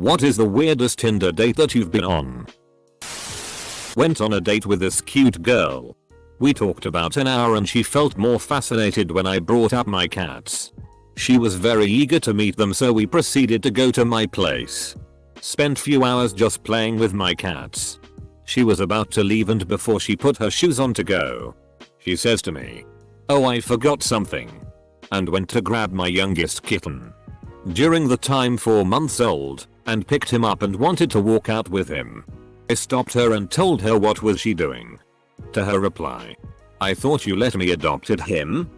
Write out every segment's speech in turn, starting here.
What is the weirdest Tinder date that you've been on? Went on a date with this cute girl. We talked about an hour and she felt more fascinated when I brought up my cats. She was very eager to meet them, so we proceeded to go to my place. Spent few hours just playing with my cats. She was about to leave and before she put her shoes on to go, she says to me, "Oh, I forgot something," and went to grab my youngest kitten. During the time 4 months old, and picked him up and wanted to walk out with him. I stopped her and told her what was she doing. To her reply, "I thought you let me adopted him."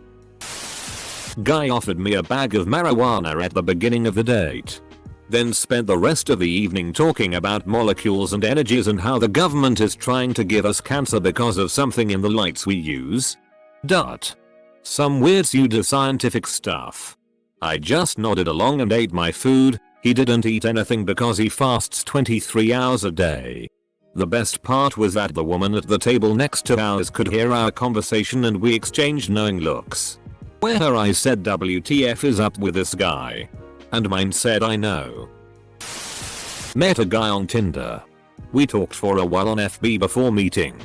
Guy offered me a bag of marijuana at the beginning of the date. Then spent the rest of the evening talking about molecules and energies and how the government is trying to give us cancer because of something in the lights we use. Some weird pseudoscientific stuff. I just nodded along and ate my food. He didn't eat anything because he fasts 23 hours a day. The best part was that the woman at the table next to ours could hear our conversation and we exchanged knowing looks. Where her eyes said WTF is up with this guy? And mine said I know. Met a guy on Tinder. We talked for a while on FB before meeting.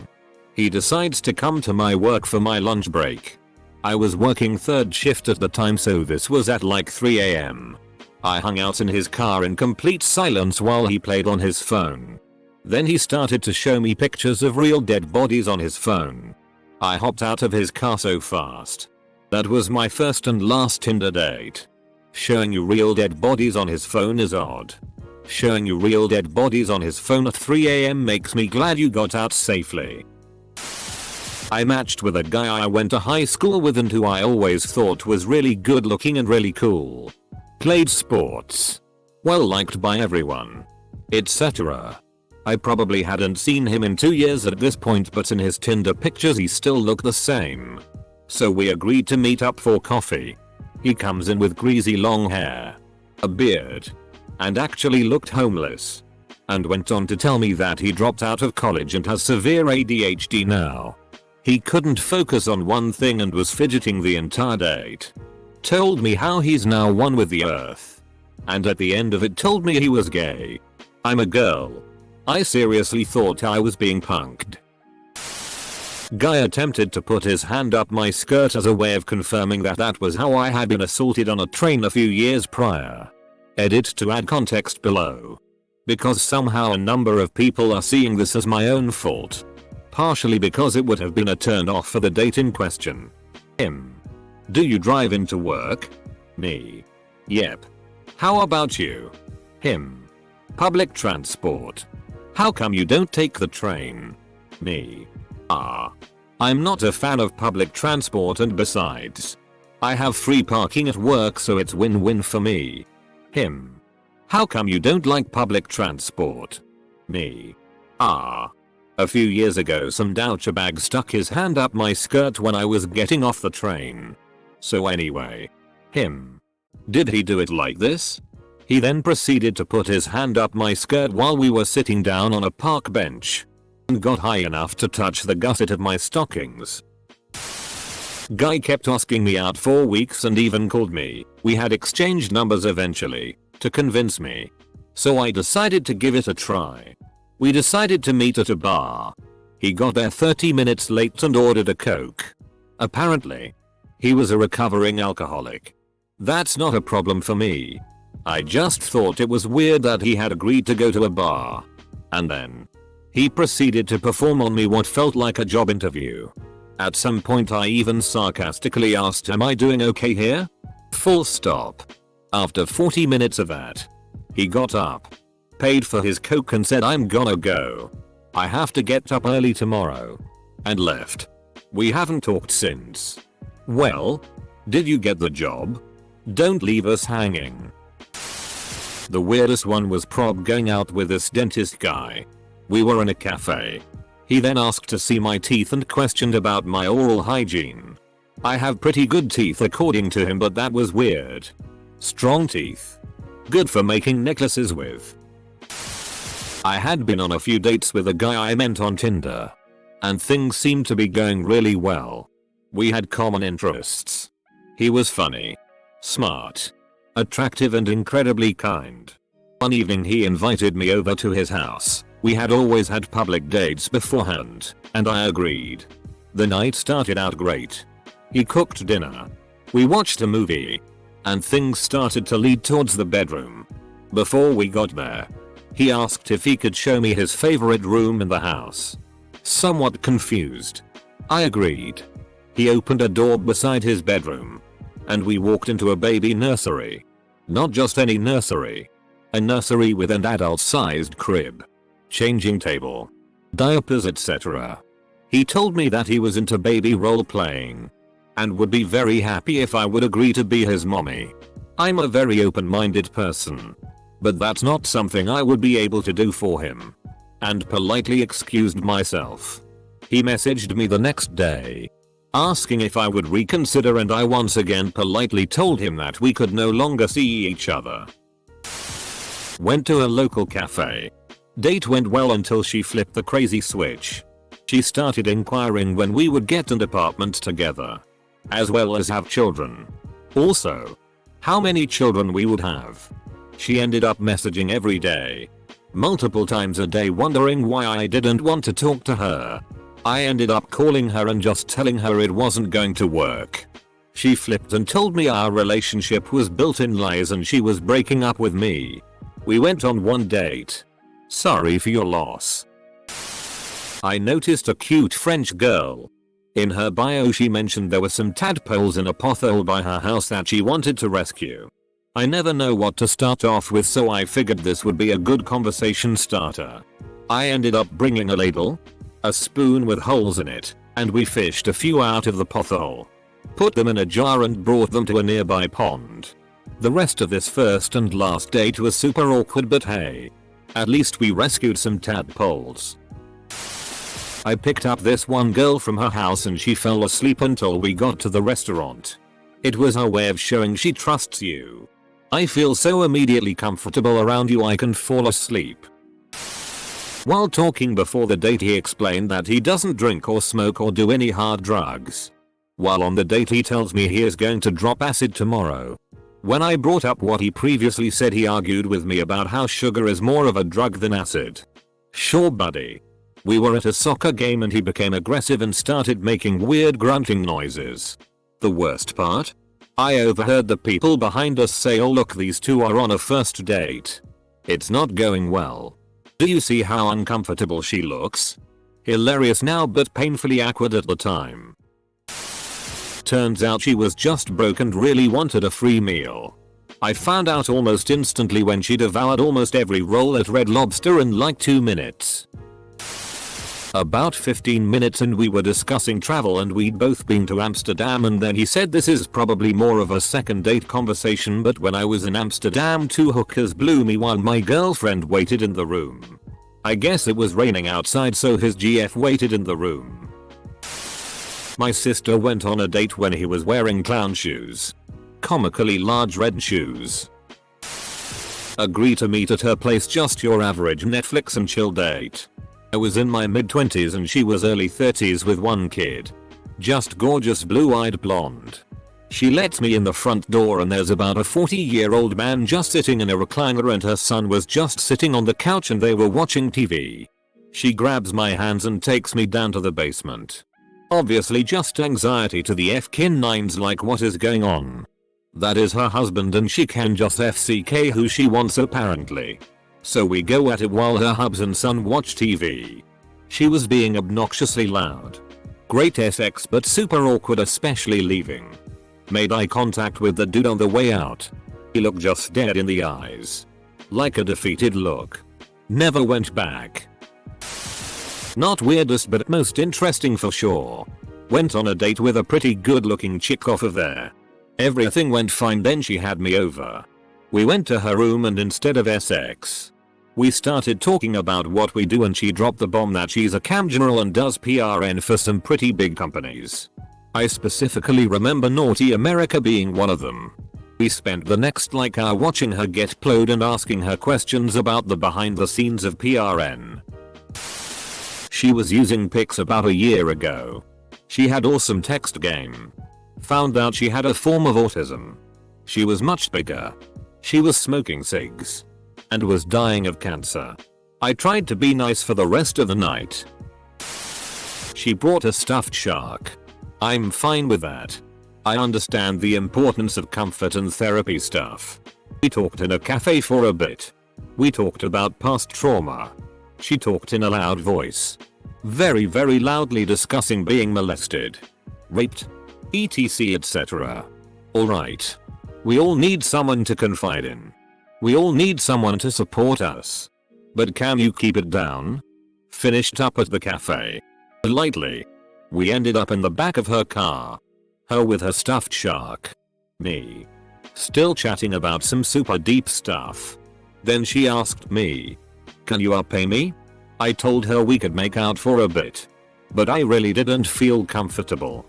He decides to come to my work for my lunch break. I was working third shift at the time, so this was at like 3 AM. I hung out in his car in complete silence while he played on his phone. Then he started to show me pictures of real dead bodies on his phone. I hopped out of his car so fast. That was my first and last Tinder date. Showing you real dead bodies on his phone is odd. Showing you real dead bodies on his phone at 3 AM makes me glad you got out safely. I matched with a guy I went to high school with and who I always thought was really good looking and really cool. Played sports. Well liked by everyone. Etc. I probably hadn't seen him in 2 years at this point, but in his Tinder pictures he still looked the same. So we agreed to meet up for coffee. He comes in with greasy long hair, a beard, and actually looked homeless. And went on to tell me that he dropped out of college and has severe ADHD now. He couldn't focus on one thing and was fidgeting the entire date. Told me how he's now one with the earth. And at the end of it told me he was gay. I'm a girl. I seriously thought I was being punked. Guy attempted to put his hand up my skirt as a way of confirming that was how I had been assaulted on a train a few years prior. Edit to add context below. Because somehow a number of people are seeing this as my own fault. Partially because it would have been a turn off for the date in question. Him. Do you drive into work? Me. Yep. How about you? Him. Public transport. How come you don't take the train? Me. I'm not a fan of public transport, and besides, I have free parking at work, so it's win-win for me. Him. How come you don't like public transport? Me. A few years ago some douchebag stuck his hand up my skirt when I was getting off the train. So anyway. Him. Did he do it like this? He then proceeded to put his hand up my skirt while we were sitting down on a park bench. And got high enough to touch the gusset of my stockings. Guy kept asking me out for weeks and even called me. We had exchanged numbers eventually, to convince me. So I decided to give it a try. We decided to meet at a bar. He got there 30 minutes late and ordered a Coke. Apparently, he was a recovering alcoholic. That's not a problem for me. I just thought it was weird that he had agreed to go to a bar. And then, he proceeded to perform on me what felt like a job interview. At some point I even sarcastically asked, "Am I doing okay here?" Full stop. After 40 minutes of that, he got up, paid for his Coke and said, "I'm gonna go. I have to get up early tomorrow," and left. We haven't talked since. Well, did you get the job? Don't leave us hanging. The weirdest one was prob going out with this dentist guy. We were in a cafe. He then asked to see my teeth and questioned about my oral hygiene. I have pretty good teeth according to him, but that was weird. Strong teeth. Good for making necklaces with. I had been on a few dates with a guy I met on Tinder. And things seemed to be going really well. We had common interests. He was funny, smart, attractive and incredibly kind. One evening he invited me over to his house. We had always had public dates beforehand, and I agreed. The night started out great. He cooked dinner. We watched a movie. And things started to lead towards the bedroom. Before we got there, he asked if he could show me his favorite room in the house. Somewhat confused, I agreed. He opened a door beside his bedroom. And we walked into a baby nursery. Not just any nursery. A nursery with an adult-sized crib, changing table, diapers, etc. He told me that he was into baby role-playing and would be very happy if I would agree to be his mommy. I'm a very open-minded person, but that's not something I would be able to do for him, and politely excused myself. He messaged me the next day, asking if I would reconsider, and I once again politely told him that we could no longer see each other. Went to a local cafe. Date went well until she flipped the crazy switch. She started inquiring when we would get an apartment together, as well as have children. Also, how many children we would have. She ended up messaging every day, multiple times a day, wondering why I didn't want to talk to her. I ended up calling her and just telling her it wasn't going to work. She flipped and told me our relationship was built in lies and she was breaking up with me. We went on one date. Sorry for your loss. I noticed a cute French girl. In her bio she mentioned there were some tadpoles in a pothole by her house that she wanted to rescue. I never know what to start off with, so I figured this would be a good conversation starter. I ended up bringing a ladle, a spoon with holes in it, and we fished a few out of the pothole. Put them in a jar and brought them to a nearby pond. The rest of this first and last date was super awkward, but hey, at least we rescued some tadpoles. I picked up this one girl from her house and she fell asleep until we got to the restaurant. It was her way of showing she trusts you. I feel so immediately comfortable around you I can fall asleep. While talking before the date he explained that he doesn't drink or smoke or do any hard drugs. While on the date he tells me he is going to drop acid tomorrow. When I brought up what he previously said, he argued with me about how sugar is more of a drug than acid. Sure buddy. We were at a soccer game and he became aggressive and started making weird grunting noises. The worst part? I overheard the people behind us say, "Oh look, these two are on a first date. It's not going well. Do you see how uncomfortable she looks?" Hilarious now but painfully awkward at the time. Turns out she was just broke and really wanted a free meal. I found out almost instantly when she devoured almost every roll at Red Lobster in like 2 minutes. About 15 minutes and we were discussing travel and we'd both been to Amsterdam, and then he said this is probably more of a second date conversation, but when I was in Amsterdam 2 hookers blew me while my girlfriend waited in the room. I guess it was raining outside so his GF waited in the room. My sister went on a date when he was wearing clown shoes. Comically large red shoes. Agree to meet at her place, just your average Netflix and chill date. I was in my mid-20s and she was early 30s with 1 kid. Just gorgeous blue-eyed blonde. She lets me in the front door and there's about a 40-year-old man just sitting in a recliner and her son was just sitting on the couch and they were watching TV. She grabs my hands and takes me down to the basement. Obviously just anxiety to the fkin nines, like what is going on? That is her husband and she can just FCK who she wants apparently. So we go at it while her hubs and son watch TV. She was being obnoxiously loud. Great sex but super awkward, especially leaving. Made eye contact with the dude on the way out. He looked just dead in the eyes. Like a defeated look. Never went back. Not weirdest but most interesting for sure. Went on a date with a pretty good looking chick off of there. Everything went fine, then she had me over. We went to her room and instead of sex, we started talking about what we do and she dropped the bomb that she's a cam girl and does PRN for some pretty big companies. I specifically remember Naughty America being one of them. We spent the next like hour watching her get plowed and asking her questions about the behind the scenes of PRN. She was using Pix about a year ago. She had awesome text game. Found out she had a form of autism. She was much bigger. She was smoking cigs. and was dying of cancer. I tried to be nice for the rest of the night. She brought a stuffed shark. I'm fine with that. I understand the importance of comfort and therapy stuff. We talked in a cafe for a bit. We talked about past trauma. She talked in a loud voice. Very loudly discussing being molested, raped, etc etc. Alright. We all need someone to confide in. We all need someone to support us. But can you keep it down? Finished up at the cafe. Lightly. We ended up in the back of her car. Her with her stuffed shark. Me. Still chatting about some super deep stuff. Then she asked me, "Can you pay me?" I told her we could make out for a bit. But I really didn't feel comfortable.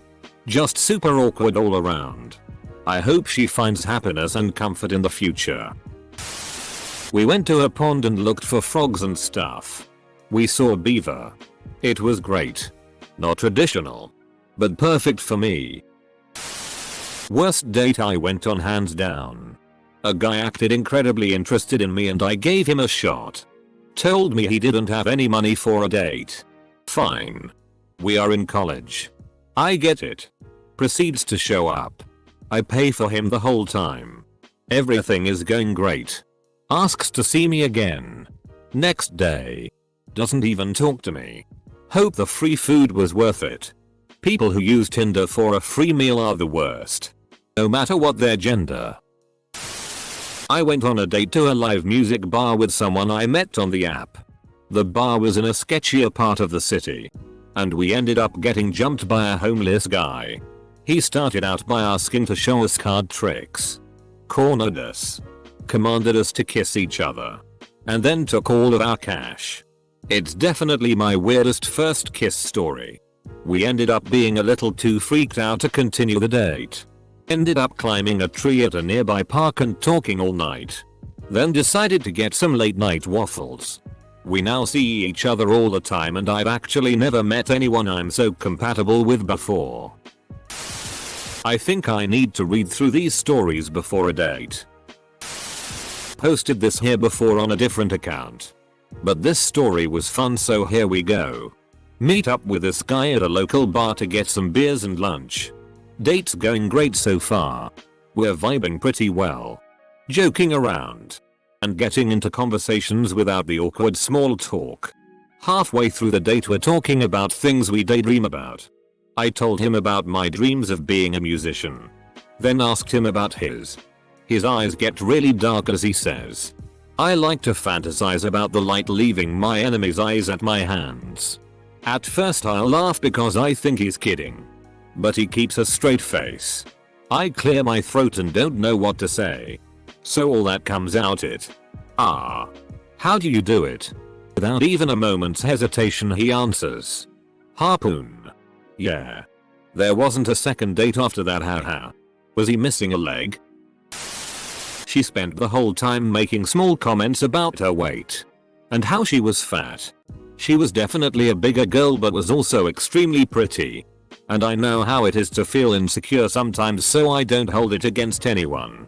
Just super awkward all around. I hope she finds happiness and comfort in the future. We went to a pond and looked for frogs and stuff. We saw beaver. It was great. Not traditional, but perfect for me. Worst date I went on hands down. A guy acted incredibly interested in me and I gave him a shot. Told me he didn't have any money for a date. Fine. We are in college. I get it. Proceeds to show up. I pay for him the whole time. Everything is going great. Asks to see me again. Next day. Doesn't even talk to me. Hope the free food was worth it. People who use Tinder for a free meal are the worst. No matter what their gender. I went on a date to a live music bar with someone I met on the app. The bar was in a sketchier part of the city. And we ended up getting jumped by a homeless guy. He started out by asking to show us card tricks. Cornered us. Commanded us to kiss each other. And then took all of our cash. It's definitely my weirdest first kiss story. We ended up being a little too freaked out to continue the date. Ended up climbing a tree at a nearby park and talking all night. Then decided to get some late night waffles. We now see each other all the time and I've actually never met anyone I'm so compatible with before. I think I need to read through these stories before a date. Posted this here before on a different account. But this story was fun, so here we go. Meet up with this guy at a local bar to get some beers and lunch. Date's going great so far. We're vibing pretty well. Joking around. And getting into conversations without the awkward small talk. Halfway through the date we're talking about things we daydream about. I told him about my dreams of being a musician. Then asked him about his. His eyes get really dark as he says, "I like to fantasize about the light leaving my enemy's eyes at my hands." At first I'll laugh because I think he's kidding. But he keeps a straight face. I clear my throat and don't know what to say. So all that comes out it. How do you do it? Without even a moment's hesitation he answers, "Harpoon." Yeah. There wasn't a second date after that, haha. Was he missing a leg? She spent the whole time making small comments about her weight. And how she was fat. She was definitely a bigger girl but was also extremely pretty. And I know how it is to feel insecure sometimes, so I don't hold it against anyone.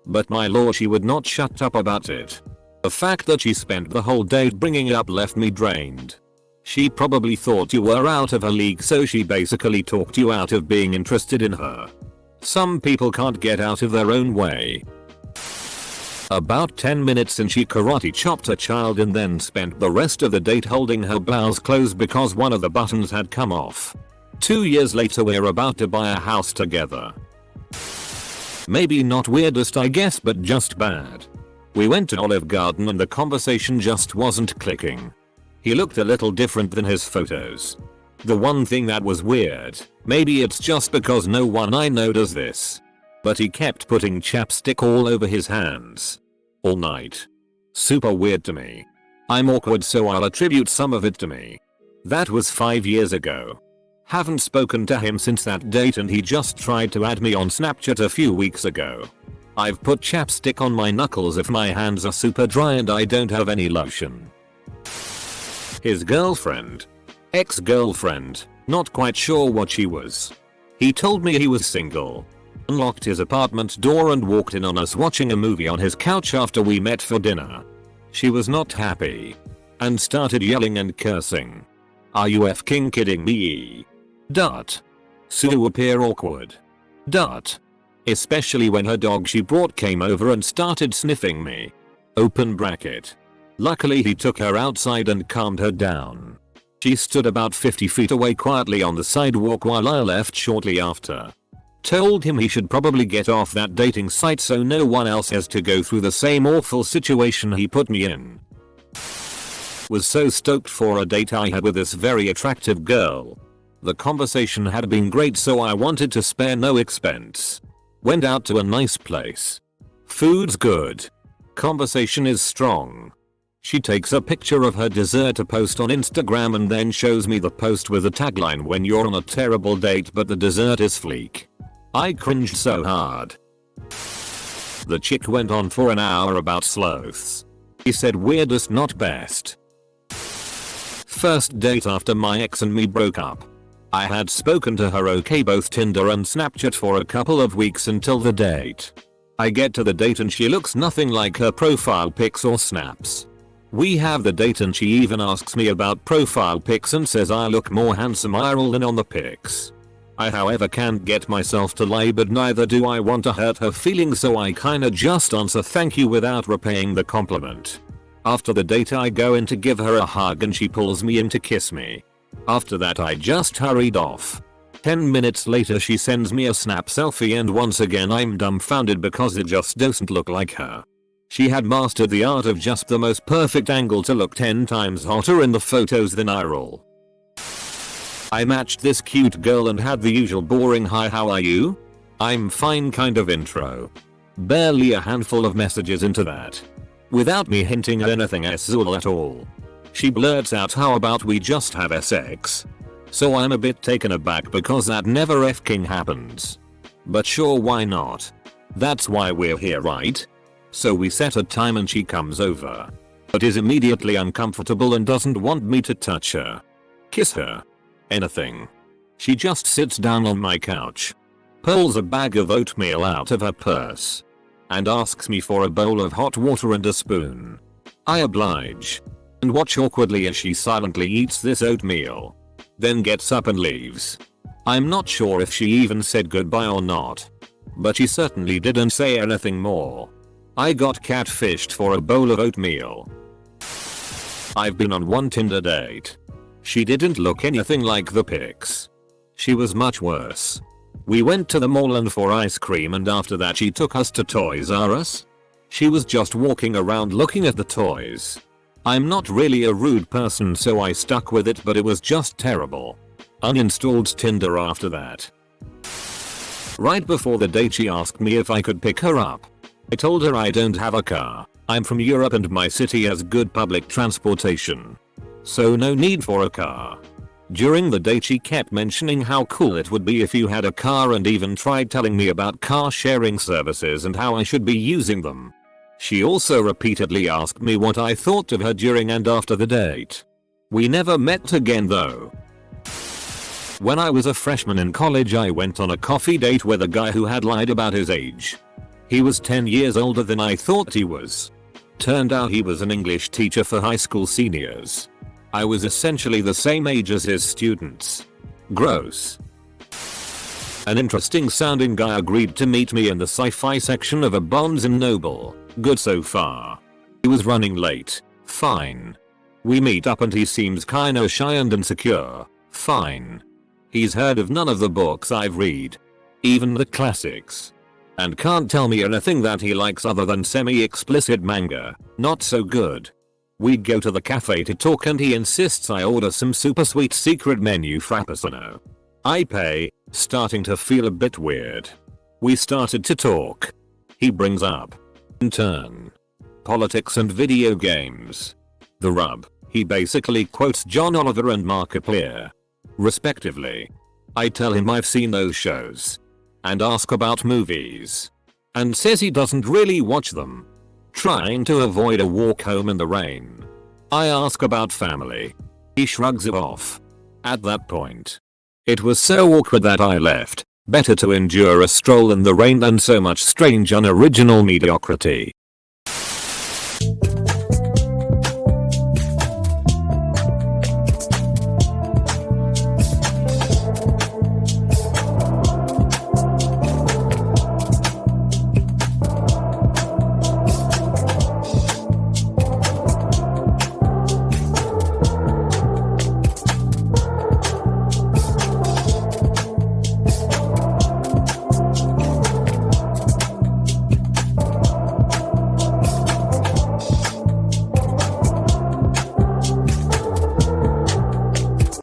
But my lord, she would not shut up about it. The fact that she spent the whole day bringing it up left me drained. She probably thought you were out of her league, so she basically talked you out of being interested in her. Some people can't get out of their own way. About 10 minutes in she karate chopped a child and then spent the rest of the date holding her blouse closed because one of the buttons had come off. 2 years later we're about to buy a house together. Maybe not weirdest I guess, but just bad. We went to Olive Garden and the conversation just wasn't clicking. He looked a little different than his photos. The one thing that was weird, maybe it's just because no one I know does this, but he kept putting chapstick all over his hands. All night. Super weird to me. I'm awkward, so I'll attribute some of it to me. That was 5 years ago. Haven't spoken to him since that date and he just tried to add me on Snapchat a few weeks ago. I've put chapstick on my knuckles if my hands are super dry and I don't have any lotion. His girlfriend. Ex-girlfriend. Not quite sure what she was. He told me he was single. Unlocked his apartment door and walked in on us watching a movie on his couch after we met for dinner. She was not happy and started yelling and cursing. Are you f***ing kidding me? Dot. Super awkward. Dot. Especially when her dog she brought came over and started sniffing me. Open bracket. Luckily he took her outside and calmed her down. She stood about 50 feet away quietly on the sidewalk while I left shortly after. Told him he should probably get off that dating site so no one else has to go through the same awful situation he put me in. Was so stoked for a date I had with this very attractive girl. The conversation had been great so I wanted to spare no expense. Went out to a nice place. Food's good. Conversation is strong. She takes a picture of her dessert to post on Instagram and then shows me the post with the tagline when you're on a terrible date but the dessert is fleek. I cringed so hard. The chick went on for an hour about sloths. He said weirdest not best. First date after my ex and me broke up. I had spoken to her okay both Tinder and Snapchat for a couple of weeks until the date. I get to the date and she looks nothing like her profile pics or snaps. We have the date and she even asks me about profile pics and says I look more handsome IRL than on the pics. I however can't get myself to lie but neither do I want to hurt her feelings so I kinda just answer thank you without repaying the compliment. After the date I go in to give her a hug and she pulls me in to kiss me. After that I just hurried off. 10 minutes later she sends me a snap selfie and once again I'm dumbfounded because it just doesn't look like her. She had mastered the art of just the most perfect angle to look 10 times hotter in the photos than IRL. I matched this cute girl and had the usual boring hi how are you? I'm fine kind of intro. Barely a handful of messages into that. Without me hinting at anything sexual at all. She blurts out how about we just have sex? So I'm a bit taken aback because that never f***ing happens. But sure why not? That's why we're here right? So we set a time and she comes over. But is immediately uncomfortable and doesn't want me to touch her. Kiss her. Anything. She just sits down on my couch. Pulls a bag of oatmeal out of her purse. And asks me for a bowl of hot water and a spoon. I oblige. And watch awkwardly as she silently eats this oatmeal. Then gets up and leaves. I'm not sure if she even said goodbye or not. But she certainly didn't say anything more. I got catfished for a bowl of oatmeal. I've been on one Tinder date. She didn't look anything like the pics. She was much worse. We went to the mall and for ice cream and after that she took us to Toys R Us. She was just walking around looking at the toys. I'm not really a rude person so I stuck with it but it was just terrible. Uninstalled Tinder after that. Right before the date she asked me if I could pick her up. I told her I don't have a car. I'm from Europe and my city has good public transportation. So no need for a car. During the date she kept mentioning how cool it would be if you had a car and even tried telling me about car sharing services and how I should be using them. She also repeatedly asked me what I thought of her during and after the date. We never met again though. When I was a freshman in college I went on a coffee date with a guy who had lied about his age. He was 10 years older than I thought he was. Turned out he was an English teacher for high school seniors. I was essentially the same age as his students. Gross. An interesting sounding guy agreed to meet me in the sci-fi section of a Barnes & Noble. Good so far. He was running late. Fine. We meet up and he seems kinda shy and insecure. Fine. He's heard of none of the books I've read. Even the classics. And can't tell me anything that he likes other than semi-explicit manga. Not so good. We go to the cafe to talk and he insists I order some super sweet secret menu frappuccino. I pay, starting to feel a bit weird. We started to talk. He brings up, in turn, politics and video games. The rub, he basically quotes John Oliver and Markiplier, respectively. I tell him I've seen those shows. And ask about movies. And says he doesn't really watch them. Trying to avoid a walk home in the rain. I ask about family. He shrugs it off. At that point, it was so awkward that I left. Better to endure a stroll in the rain than so much strange unoriginal mediocrity.